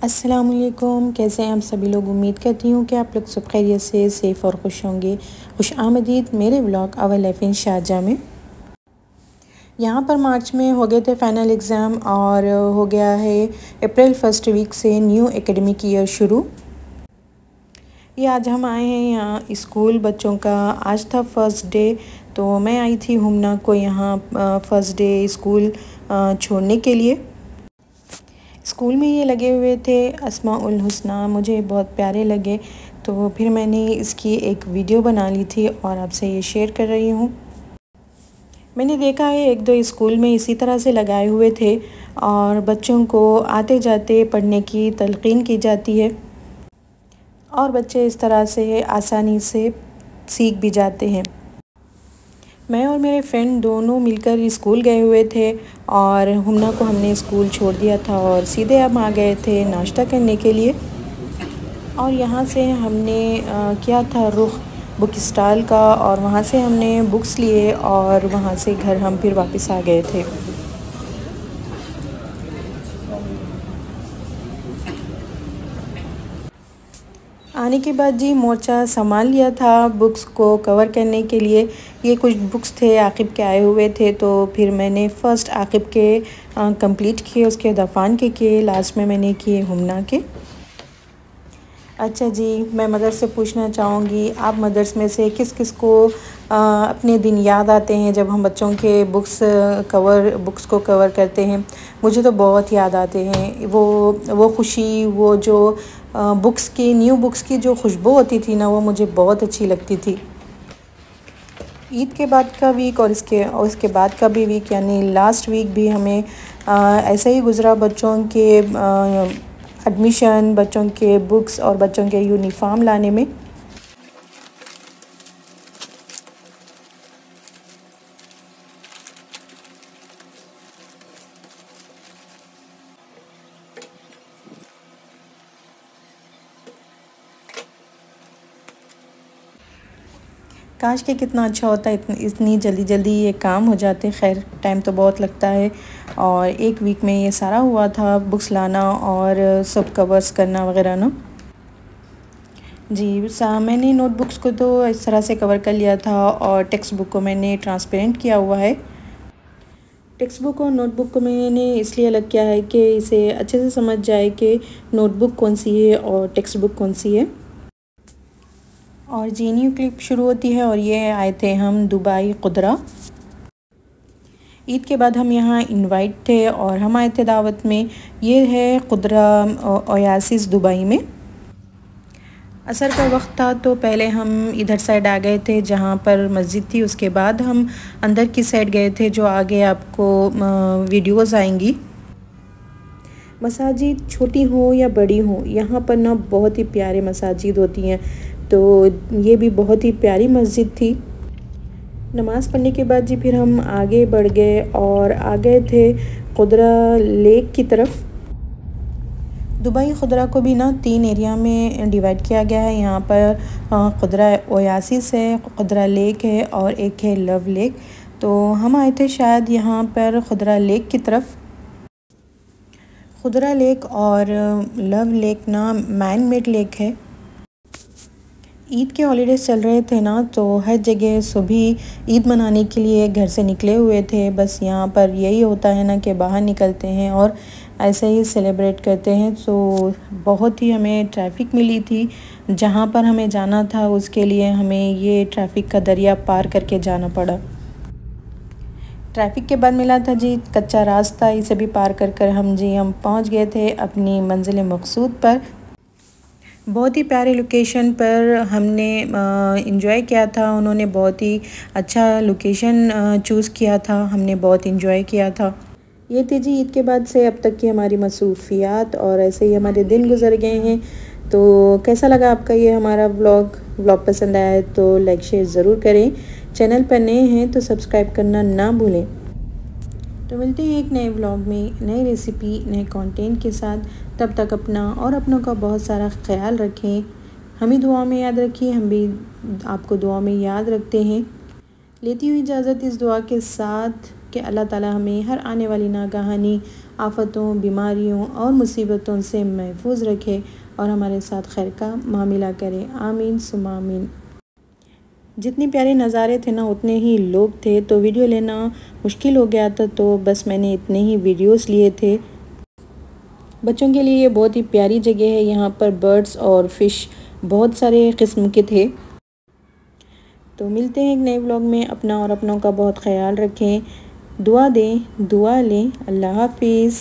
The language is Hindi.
अस्सलामुअलैकुम, कैसे हैं आप सभी लोग। उम्मीद करती हूँ कि आप लोग सब खैरियत से सेफ़ और खुश होंगे। खुश आमदीद मेरे blog our life in Sharjah में। यहाँ पर मार्च में हो गए थे फ़ाइनल एग्ज़ाम और हो गया है अप्रैल फर्स्ट वीक से न्यू एकेडमिक ईयर शुरू। ये आज हम आए हैं यहाँ स्कूल, बच्चों का आज था फ़र्स्ट डे। तो मैं आई थी हुमना को यहाँ फ़र्स्ट डे स्कूल छोड़ने के लिए। स्कूल में ये लगे हुए थे अस्माउल हुस्ना, मुझे बहुत प्यारे लगे, तो फिर मैंने इसकी एक वीडियो बना ली थी और आपसे ये शेयर कर रही हूँ। मैंने देखा है एक दो स्कूल में इसी तरह से लगाए हुए थे और बच्चों को आते जाते पढ़ने की तलक़ीन की जाती है और बच्चे इस तरह से आसानी से सीख भी जाते हैं। मैं और मेरे फ्रेंड दोनों मिलकर स्कूल गए हुए थे और हुमना को हमने स्कूल छोड़ दिया था और सीधे हम आ गए थे नाश्ता करने के लिए। और यहाँ से हमने किया था रुख बुक स्टॉल का और वहाँ से हमने बुक्स लिए और वहाँ से घर हम फिर वापस आ गए थे। आने के बाद जी मोर्चा संभाल लिया था बुक्स को कवर करने के लिए। ये कुछ बुक्स थे आकिब के आए हुए थे, तो फिर मैंने फ़र्स्ट आकिब के कंप्लीट किए, उसके बाद अफ़ान के किए, लास्ट में मैंने किए हुमना के। अच्छा जी, मैं मदर्स से पूछना चाहूँगी, आप मदर्स में से किस किस को अपने दिन याद आते हैं जब हम बच्चों के बुक्स को कवर करते हैं। मुझे तो बहुत याद आते हैं वो खुशी, वो जो न्यू बुक्स की जो खुशबू होती थी ना, वो मुझे बहुत अच्छी लगती थी। ईद के बाद का वीक और इसके बाद का भी वीक, यानी लास्ट वीक भी हमें ऐसे ही गुज़रा बच्चों के एडमिशन, बच्चों के बुक्स और बच्चों के यूनिफॉर्म लाने में। काश के कितना अच्छा होता है इतनी जल्दी जल्दी ये काम हो जाते। खैर टाइम तो बहुत लगता है और एक वीक में ये सारा हुआ था, बुक्स लाना और सब कवर्स करना वगैरह ना जी। मैंने नोटबुक्स को तो इस तरह से कवर कर लिया था और टेक्स्ट बुक को मैंने ट्रांसपेरेंट किया हुआ है। टेक्स्ट बुक और नोटबुक को मैंने इसलिए अलग किया है कि इसे अच्छे से समझ जाए कि नोटबुक कौन सी है और टेक्स्ट बुक कौन सी है। और जी न्यू क्लिप शुरू होती है और ये आए थे हम दुबई कुदरा। ईद के बाद हम यहाँ इनवाइट थे और हम आए थे दावत में। ये है कुदरा ओयासिस दुबई में। असर का वक्त था तो पहले हम इधर साइड आ गए थे जहाँ पर मस्जिद थी, उसके बाद हम अंदर की साइड गए थे जो आगे आपको वीडियोज़ आएंगी। मसाजिद छोटी हो या बड़ी हो, यहाँ पर ना बहुत ही प्यारे मसाजिद होती हैं, तो ये भी बहुत ही प्यारी मस्जिद थी। नमाज़ पढ़ने के बाद जी फिर हम आगे बढ़ गए और आ गए थे कुदरा लेक की तरफ। दुबई कुदरा को भी ना 3 एरिया में डिवाइड किया गया है। यहाँ पर कुदरा ओयासिस है, कुदरा लेक है और एक है लव लेक। तो हम आए थे शायद यहाँ पर कुदरा लेक की तरफ। कुदरा लेक और लव लेक ना मैन मेड लेक है। ईद के हॉलीडेज़ चल रहे थे ना, तो हर जगह सभी ईद मनाने के लिए घर से निकले हुए थे। बस यहाँ पर यही होता है ना कि बाहर निकलते हैं और ऐसे ही सेलिब्रेट करते हैं। तो बहुत ही हमें ट्रैफिक मिली थी, जहाँ पर हमें जाना था उसके लिए हमें ये ट्रैफिक का दरिया पार करके जाना पड़ा। ट्रैफिक के बाद मिला था जी कच्चा रास्ता, इसे भी पार कर हम पहुँच गए थे अपनी मंजिल मकसूद पर। बहुत ही प्यारे लोकेशन पर हमने इंजॉय किया था। उन्होंने बहुत ही अच्छा लोकेशन चूज़ किया था, हमने बहुत इंजॉय किया था। ये थी जी ईद के बाद से अब तक की हमारी मसरूफ़ियात और ऐसे ही हमारे दिन गुजर गए हैं। तो कैसा लगा आपका ये हमारा व्लॉग पसंद आया है तो लाइक शेयर ज़रूर करें। चैनल पर नए हैं तो सब्सक्राइब करना ना भूलें। तो मिलते हैं एक नए व्लॉग में, नई रेसिपी, नए कंटेंट के साथ। तब तक अपना और अपनों का बहुत सारा ख्याल रखें। हमें दुआ में याद रखिए, हम भी आपको दुआ में याद रखते हैं। लेती हुई इजाज़त इस दुआ के साथ कि अल्लाह ताला हमें हर आने वाली नागहानी आफतों, बीमारियों और मुसीबतों से महफूज रखे और हमारे साथ खैर का मामिला करे। आमीन सुम्मा आमीन। जितनी प्यारे नज़ारे थे ना उतने ही लोग थे, तो वीडियो लेना मुश्किल हो गया था, तो बस मैंने इतने ही वीडियोस लिए थे। बच्चों के लिए ये बहुत ही प्यारी जगह है। यहाँ पर बर्ड्स और फिश बहुत सारे किस्म के थे। तो मिलते हैं एक नए व्लॉग में। अपना और अपनों का बहुत ख्याल रखें, दुआ दें, दुआ लें। अल्लाह हाफिज़।